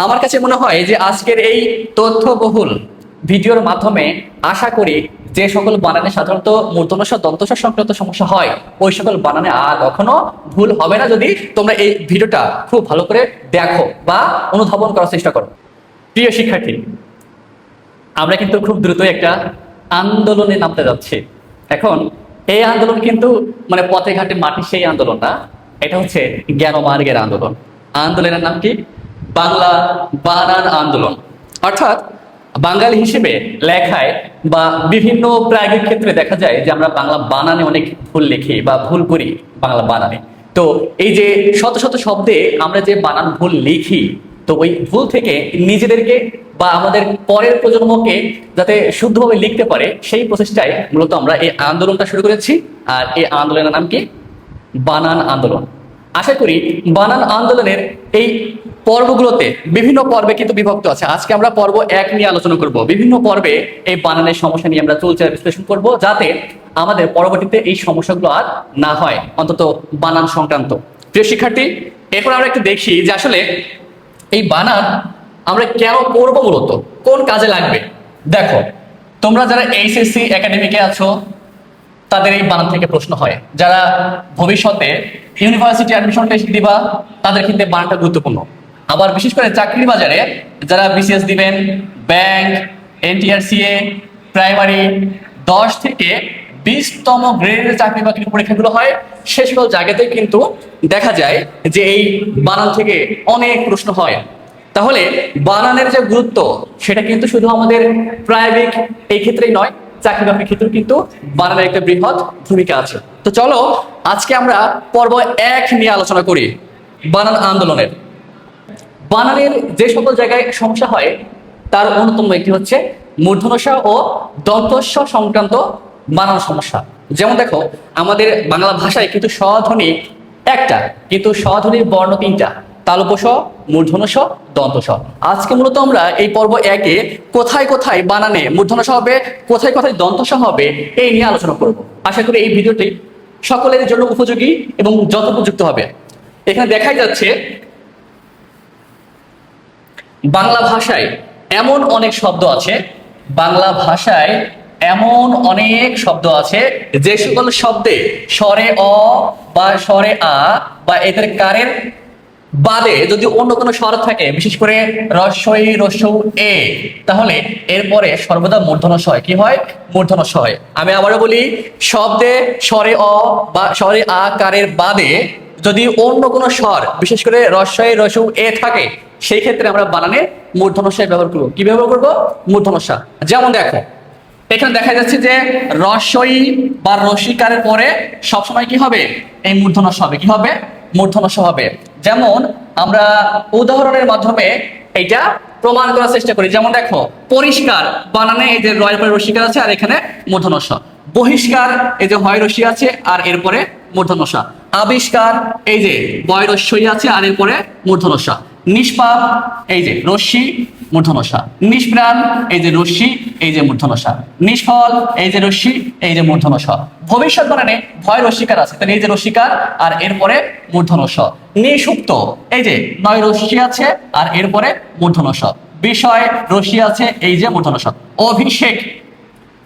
আমার কাছে মনে হয় যে আজকের এই তথ্যবহুল ভিডিওর মাধ্যমে আশা করি যে সকল বানানে সাধারণত মূর্ধন্য ষ দন্ত ষ সংক্রান্ত সমস্যা হয় ওই সকল বানানে আর কখনো ভুল হবে না যদি তোমরা এই ভিডিওটা খুব ভালো করে দেখো বা অনুধাবন করার চেষ্টা করো। প্রিয় শিক্ষার্থী, আমরা কিন্তু খুব দ্রুতই একটা আন্দোলনে নামতে যাচ্ছি। এখন এই আন্দোলন কিন্তু মানে পথে ঘাটে মাটি সেই আন্দোলন না, এটা হচ্ছে জ্ঞানমার্গের আন্দোলন। আন্দোলনের নাম কি? বাংলা বানান আন্দোলন। অর্থাৎ বাঙালি হিসেবে লেখায় বা বিভিন্ন প্রায়োগিক ক্ষেত্রে দেখা যায় যে আমরা বাংলা বানানে অনেক ভুল লিখি বা ভুল করি বাংলা বানানে। তো এই যে শত শত শব্দে আমরা যে বানান ভুল লিখি, তো ওই ভুল থেকে নিজেদেরকে বা আমাদের পরের প্রজন্মকে যাতে শুদ্ধভাবে লিখতে পারে সেই প্রচেষ্টায় মূলত আমরা এই আন্দোলনটা শুরু করেছি। আর এই আন্দোলনের নাম কি? বানান আন্দোলন। আশা করি বানান আন্দোলনের এই পর্বগুলোতে বিভিন্ন পর্বে কিন্তু বিভক্ত আছে। আজকে আমরা পর্ব 1 নিয়ে আলোচনা করব। বিভিন্ন পর্বে এই বানানের সমস্যা নিয়ে আমরা চলছে বিশ্লেষণ করব, যাতে আমাদের পরবর্তীতে এই সমস্যাগুলো আর না হয়, অন্তত বানান সংক্রান্ত। প্রিয় শিক্ষার্থী, এরপর আমরা একটু দেখি যে আসলে এই বানান আমরা কেন করব, মূলত কোন কাজে লাগবে। দেখো, তোমরা যারা এইচএসসি একাডেমিকে আছো তাদের এই বানান থেকে প্রশ্ন হয়। যারা ভবিষ্যতে ইউনিভার্সিটি অ্যাডমিশন টেস্ট দিবা তাদের কিন্তু বানানটা গুরুত্বপূর্ণ। আবার বিশেষ করে চাকরির বাজারে যারা বিসিএস দিবেন, ব্যাংক, এনটিআরসিএ, প্রাইমারি 10 থেকে 20তম গ্রেডের চাকরি বাকরির পরীক্ষাগুলো হয়, সে সকল জায়গাতে কিন্তু দেখা যায় যে এই বানান থেকে অনেক প্রশ্ন হয়। তাহলে বানানের যে গুরুত্ব সেটা কিন্তু শুধু আমাদের প্রায়োগিক এই ক্ষেত্রেই নয়, চাকরি বাকরির ক্ষেত্রেও কিন্তু বানানের একটা বৃহৎ ভূমিকা আছে। তো চলো আজকে আমরা পর্ব 1 নিয়ে আলোচনা করি, বানান আন্দোলনের। বানানের যে সকল জায়গায় সমস্যা হয় তার অন্যতম একটি হচ্ছে মূর্ধন্য ষ ও দন্ত স সংক্রান্ত বানান সমস্যা। যেমন দেখো, আমাদের বাংলা ভাষায় কিন্তু স্বধ্বনি একটা, কিন্তু স্বধ্বনির বর্ণ 3টা: তালব্য ষ, মূর্ধন্য ষ, দন্ত স। আজকে মূলত আমরা এই পর্ব 1-এ কোথায় কোথায় বানানে মূর্ধন্য ষ হবে, কোথায় কোথায় দন্ত স হবে, এই নিয়ে আলোচনা করব। আশা করি এই ভিডিওটি সকলের জন্য উপযোগী এবং যথোপযুক্ত হবে। এখানে দেখাই যাচ্ছে বাংলা ভাষায় এমন অনেক শব্দ আছে, বাংলা ভাষায় এমন অনেক শব্দ আছে যে সকল শব্দে স্বরে অ বা স্বরে আ বা এদের কারের বাদে যদি অন্য কোনো স্বর থাকে, বিশেষ করে রস্বই, রস্যৌ, এ, তাহলে এরপরে সর্বদা মূর্ধন্য ষ হয়। কি হয়? মূর্ধন্য ষ হয়। আমি আবারও বলি, শব্দে স্বরে অ বা স্বরে আ কারের বাদে যদি অন্য কোনো স্বর, বিশেষ করে রস্বই, রস্যৌ, এ থাকে, সেই ক্ষেত্রে আমরা বানানে মূর্ধন্য ষ ব্যবহার করব। কি ব্যবহার করব? মূর্ধন্য ষ। যেমন দেখো, এখানে দেখা যাচ্ছে যে রস্বই বা রস্যিকারের পরে সবসময় কি হবে? এই মূর্ধন্য ষ হবে। কি হবে? মূর্ধন্য ষ হবে। যেমন আমরা উদাহরণের মাধ্যমে এটা প্রমাণ করার চেষ্টা করি। যেমন দেখো, পরিষ্কার বানানে এই যে রয়ের পরে রস্যিকার আছে আর এখানে মূর্ধন্য ষ। বহিষ্কার এই যে হয় রস্যি আছে আর এরপরে মূর্ধন্য ষ। আবিষ্কার এই যে বয় রস্যই আছে আর এরপরে মূর্ধন্য ষ। নিষ্পাপ এই যে রস্যি, মূর্ধন্য ষ। নিষ্প্রাণ এই যে রস্যি, এই যে মূর্ধন্য ষ। নিষ্ফল এই যে রস্যি, এই যে মূর্ধন্য ষ। ভবিষ্যৎ বানানে ভয় রস্যিকার আছে, তাহলে এই যে রস্যিকার আর এরপরে মূর্ধন্য ষ। নিষুপ্ত এই যে নয় রস্যি আছে আর এরপরে মূর্ধন্য ষ। বিষয় রস্যি আছে, এই যে মূর্ধন্য ষ। অভিষেক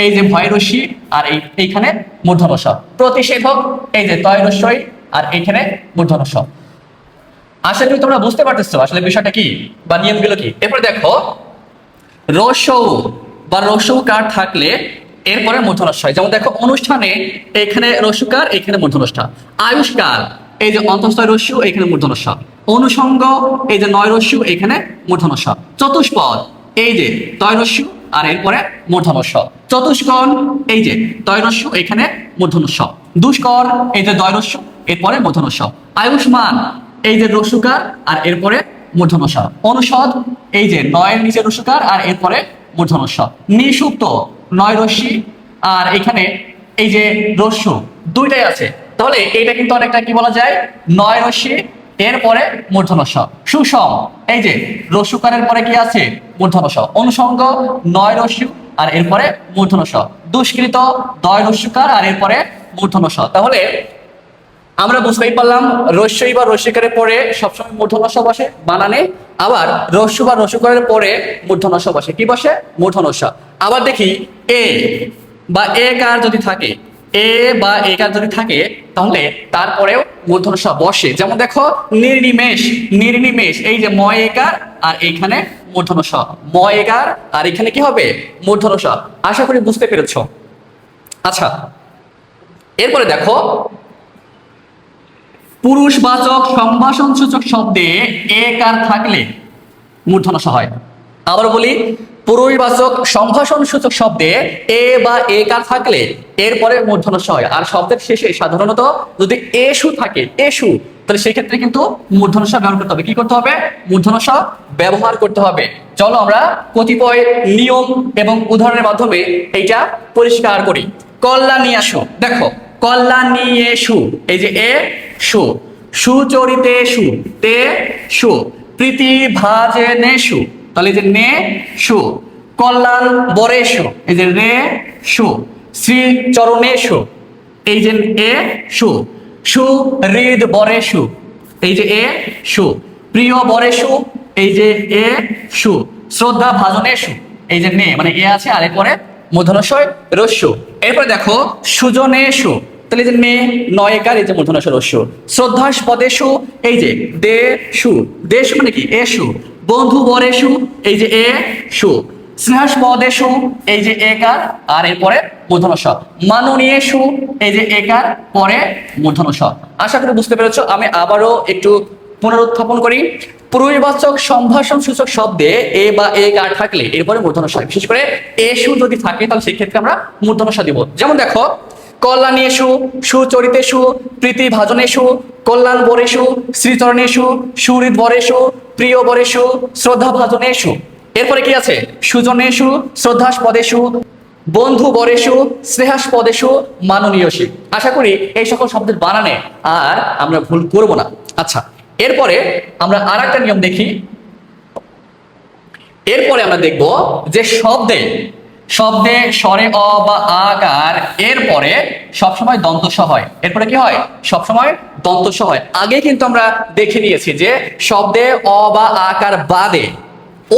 এই যে ভয় রস্যি আর এইখানে মূর্ধন্য ষ। প্রতিষেধক এই যে তয় রস্যই আর এইখানে মূর্ধন্য ষ। আশা করি তোমরা বুঝতে পারতেছো আসলে বিষয়টা কি বা নিয়মগুলো কি। এরপরে দেখো, রস্যৌ বা রস্যৌকার থাকলে এরপরে মূর্ধন্য ষ হয়। যেমন দেখো, অনুষ্ঠানে এখানে রস্যকার, এখানে মূর্ধন্য ষ। আয়ুষ্কার এই যে অন্তঃস্থ রস্যু, এখানে মূর্ধন্য ষ। অনুষঙ্গ এই যে নয় রস্যু, এখানে মূর্ধন্য ষ। চতুষ্পদ এই যে তয় রস্যু আর এরপরে মূর্ধন্য ষ। চতুষ্কোণ এই যে তয় রস্যু, এখানে মূর্ধন্য ষ। দুষ্কর এই যে দয় রস্যু, এরপরে মূর্ধন্য ষ। আয়ুষ্মান এই যে রস্যকার আর এরপরে মূর্ধন্য ষ। অনুষদ এই যে নয়ের নিচে রস্যকার আর এরপরে মূর্ধন্য ষ। নিষুপ্ত নয় রস্যি আর এখানে এই যে রস্য, দুইটাই আছে, তাহলে এইটা কিন্তু অনেকটা কি বলা যায়, নয় রস্যি এরপরে মূর্ধন্য ষ। সুষম এই যে রস্যকারের পরে কি আছে? মূর্ধন্য ষ। অনুষঙ্গ নয় রস্যু আর এরপরে মূর্ধন্য ষ। দুষ্কৃত দয় রস্যকার আর এরপরে মূর্ধন্য ষ। তাহলে আমরা বুঝতেই পারলাম রস্যই বা রস্যিকারের পরে সবসময় মূর্ধন্য ষ বসে বানানে, আবার রস্যু বা রস্যকারের পরে মূর্ধন্য ষ বসে, কি বসে? মূর্ধন্য ষ। আবার দেখি এ বা এ কার যদি থাকে, এ বা এ কার যদি থাকে তাহলে তারপরেও মূর্ধন্য ষ বসে। যেমন দেখো নির্নিমেষ, নির্নিমেষ, এই যে ম একার আর এইখানে মূর্ধন্য ষ, ম একার আর এখানে কি হবে? মূর্ধন্য ষ। আশা করি বুঝতে পেরেছো। আচ্ছা, এরপরে দেখো পুরুষবাচক সম্ভাষণ সূচক শব্দে এ কার থাকলে মূর্ধন্য ষ হয়। আবার বলি, পুরুষবাচক সম্ভাষণ সূচক শব্দে এ বা এ কার থাকলে এরপরে মূর্ধন্য ষ হয়। আর শব্দের শেষে সাধারণত যদি এসু থাকে, এসু, তাহলে সেই ক্ষেত্রে কিন্তু মূর্ধন্য ষ ব্যবহার করতে হবে। কি করতে হবে? মূর্ধন্য ষ ব্যবহার করতে হবে। চলো আমরা কতিপয় নিয়ম এবং উদাহরণের মাধ্যমে এইটা পরিষ্কার করি। কল্যাণীয়াসু, দেখো কল্যাণীয়েষু, এই যে এ সু, সুচরিতেষু তে সু, প্রীতিভাজনেষু, তাহলে এই যে নে সু, কল্যাণ বরেষু, এই যে রে সু, শ্রীচরণেষু, এই যে এ সু, সুহৃদ বরেষু, এই যে এ সু, প্রিয় বরেষু, এই যে এ সু, শ্রদ্ধা ভাজনেষু, এই যে নে মানে এ আছে আর এরপরে মূর্ধন্য ষ রস্যু। এরপরে দেখো সুজনেষু, তাহলে যে নে নয়কার, এই যে মূর্ধন্য ষ রস্যু। শ্রদ্ধাস্পদেষু, এই যে দে সু, দেশু মানে কি? এসু। বন্ধু বরেষু, এই যে এ সু। স্নেহাস্পদেষু, এই যে একার আর এরপরে মূর্ধন্য ষ। মাননীয়েষু, এই যে একার পরে মূর্ধন্য ষ। আশা করি বুঝতে পেরেছো। আমি আবারও একটু পুনরুত্থাপন করি। পুরুষবাচক সম্ভাষণ সূচক শব্দে এ বা এ কার থাকলে এরপরে মূর্ধন্য ষ, বিশেষ করে এসু যদি থাকে তাহলে সেই ক্ষেত্রে আমরা মূর্ধন্য ষ দিব। যেমন দেখো কল্যাণীয়েষু, সুচরিতেষু, প্রীতিভাজনেষু, কল্যাণ বরেষু, শ্রীচরণেষু, সুহৃদ বরেষু, প্রিয় বরেষু, শ্রদ্ধা ভাজনেষু। এরপরে কি আছে? সুজনেষু, শ্রদ্ধাস্পদেষু, বন্ধু বরেষু, স্নেহাস্পদেষু, মাননীয়সু। আশা করি এই সকল শব্দের বানানে আর আমরা ভুল করব না। আচ্ছা, এরপরে আমরা আর একটা নিয়ম দেখি। এরপরে আমরা দেখব যে শব্দে শব্দে স্বরে অ বা আকার এরপরে সবসময় দন্ত স হয়। এরপরে কি হয়? সবসময় দন্ত স হয়। আগে কিন্তু আমরা দেখে নিয়েছি যে শব্দে অ বা আকার বাদে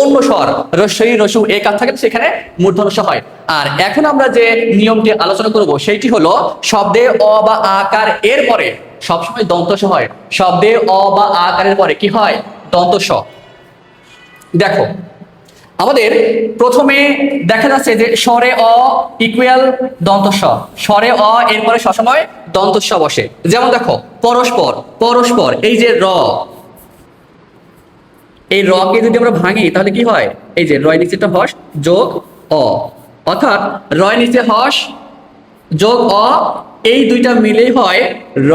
অন্য স্বর রস্বই রসু একার থাকে সেখানে মূর্ধন্য ষ হয়। আর এখন আমরা যে নিয়মটি আলোচনা করব সেইটি হলো শব্দে অ বা আকার এরপরে সবসময় দন্ত স হয়। শব্দে অ বা আকারের পরে কি হয়? দন্ত স। দেখো আমাদের প্রথমে দেখা যাচ্ছে যে স্বরে অ ইকুয়াল দন্ত স, স্বরে অ এরপরে সবসময় দন্ত স বসে। যেমন দেখো পরস্পর, পরস্পর, এই যে র, এই র কে যদি আমরা ভাঙি তাহলে কি হয়? এই যে রয় নিচে হস যোগ অ, অর্থাৎ রয় নিচে হস যোগ অ, এই দুইটা মিলেই হয় র।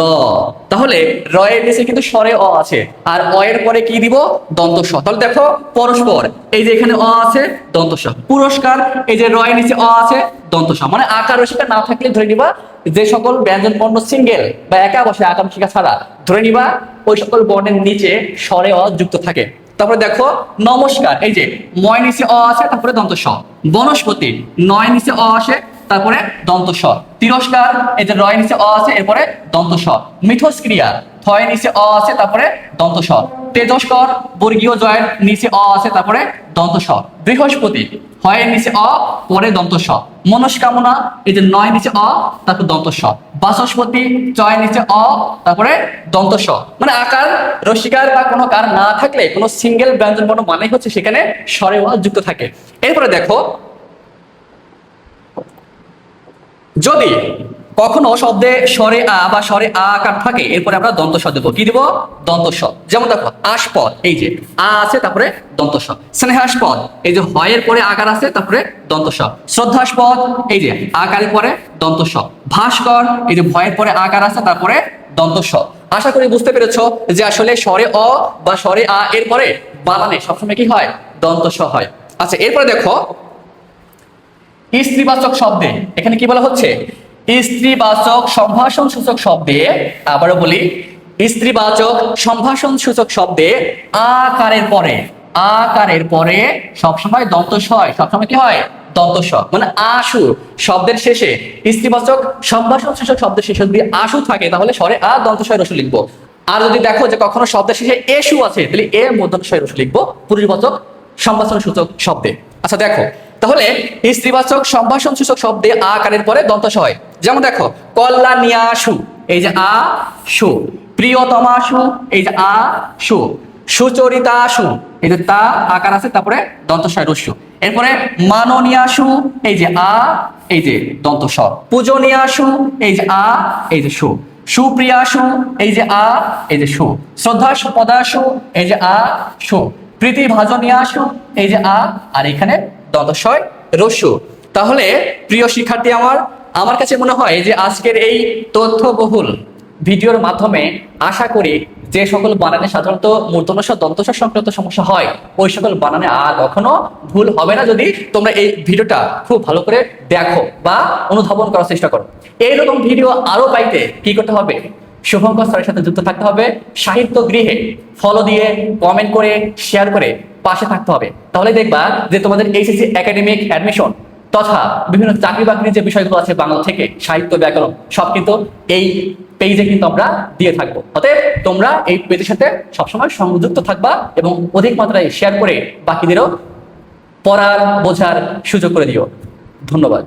তাহলে র এর নিচে কিন্তু স্বরে অ আছে আর অ এর পরে কি দিব? দন্ত স। তাহলে দেখো পরস্পর, এই যে এখানে অ আছে দন্ত স। পুরস্কার, এই যে র এর নিচে অ আছে দন্ত স। মানে আকার রসিকা না থাকলে ধরে নিবা যে সকল ব্যঞ্জন বর্ণ সিঙ্গেল বা একা বসে আকার রসিকা ছাড়া ধরে নিবা ওই সকল বর্ণের নিচে স্বরে অ যুক্ত থাকে। তারপরে দেখো নমস্কার, এই যে ময় নিচে অ আছে তারপরে দন্ত স। বনস্পতি, নয় নিচে অ আসে তারপরে দন্ত স। তিরস্কার, এই যে রয় নিচে অ আছে এরপরে দন্ত স। মিথস্ক্রিয়া, থয় নিচে অ আছে তারপরে দন্ত স। তেজস্কর, বর্গীয় জয়ের নিচে অ আছে তারপরে দন্ত স। বৃহস্পতি, হয়ের নিচে অ পরে দন্ত স। মনস্কামনা, এই যে নয় নিচে অ তারপর দন্ত স। বাচস্পতি, চয়ের নিচে অ তারপরে দন্ত স। মানে আকার রসিকার বা কোনো কার না থাকলে কোনো সিঙ্গেল ব্যঞ্জন বর্ণ মানে হচ্ছে সেখানে স্বরে অ যুক্ত থাকে। এরপরে দেখো যদি কখনো শব্দে স্বরে আ বা স্বরে আ আকার থাকে এরপরে আমরা দন্ত স দেবো। কি দিব? দন্ত স। যেমন দেখো আস্পদ, এই যে আ আছে তারপরে দন্ত স। স্নেহাস্পদ, এই যে হয়ের পরে আকার আছে তারপরে দন্ত স। শ্রদ্ধাস্পদ, এই যে আকারের পরে দন্ত স। ভাস্কর, এই যে ভয়ের পরে আকার আছে তারপরে দন্ত স। আশা করি বুঝতে পেরেছো যে আসলে স্বরে অ বা স্বরে আ এরপরে বানানে সবসময় কি হয়? দন্ত স হয়। আচ্ছা, এরপরে দেখো স্ত্রীবাচক শব্দে এখানে কি বলা হচ্ছে? স্ত্রীবাচক সম্ভাষণ সূচক শব্দে, আবারও বলি, স্ত্রীবাচক সম্ভাষণ সূচক শব্দে আকারের পরে, আকারের পরে সবসময় দন্ত স হয়। সবসময় কি হয়? দন্তস মানে আশু শব্দের শেষে স্ত্রীবাচক সম্ভাষণ সূচক শব্দের শেষে যদি আশু থাকে তাহলে স্বরে আ দন্তস্বয় রস্য লিখবো। আর যদি দেখো যে কখনো শব্দের শেষে এসু আছে তাহলে এ মূর্ধন্যস্বয় রস্য লিখবো পুরুষবাচক সম্ভাষণ সূচক শব্দে। আচ্ছা দেখো তাহলে স্ত্রীবাচক সম্ভাষণ সূচক শব্দে আ কারের পরে দন্তস হয়। যেমন দেখো কল্যাণিয়াসু, এই যে আ সু। প্রিয়তমাসু, এই যে আ সু। সুচরিতাসু, এই যে তা আকার আছে তারপরে দন্তস্বয় রস্য। এরপরে মাননীয়াসু, এই যে আ, এই যে দন্তস। পূজনীয়াসু, এই যে আ, এই যে সু। সুপ্রিয়াসু, এই যে আ, এই যে সু। শ্রদ্ধাসু এই যে আ সু। প্রীতিভাজনীয়াসু, এই যে আ, আর এখানে দন্তস্বয় রস্য। তাহলে প্রিয় শিক্ষার্থী আমার কাছে মনে হয় যে আজকের এই তথ্যবহুল ভিডিওর মাধ্যমে আশা করি যে সকল বানানে সাধারণত মূর্ধন্য দন্তস সংক্রান্ত সমস্যা হয় ওই সকল বানানে আর কখনো ভুল হবে না যদি তোমরা এই ভিডিওটা খুব ভালো করে দেখো বা অনুধাবন করার চেষ্টা করো। এইরকম ভিডিও আরো পাইতে কি করতে হবে? শুভঙ্কর স্যারের সাথে যুক্ত থাকতে হবে, সাহিত্য গৃহে ফলো দিয়ে কমেন্ট করে শেয়ার করে পাশে থাকতে হবে। তাহলে দেখবা যে তোমাদের এইচএসসি একাডেমিক অ্যাডমিশন তথা বিভিন্ন চাকরি বাকরির যে বিষয়গুলো আছে বাংলা থেকে সাহিত্য ব্যাকরণ সব কিন্তু এই পেজে কিন্তু আমরা দিয়ে থাকবো। অতএব তোমরা এই পেজের সাথে সবসময় সংযুক্ত থাকবা এবং অধিক মাত্রায় শেয়ার করে বাকিদেরও পড়ার বোঝার সুযোগ করে দিও। ধন্যবাদ।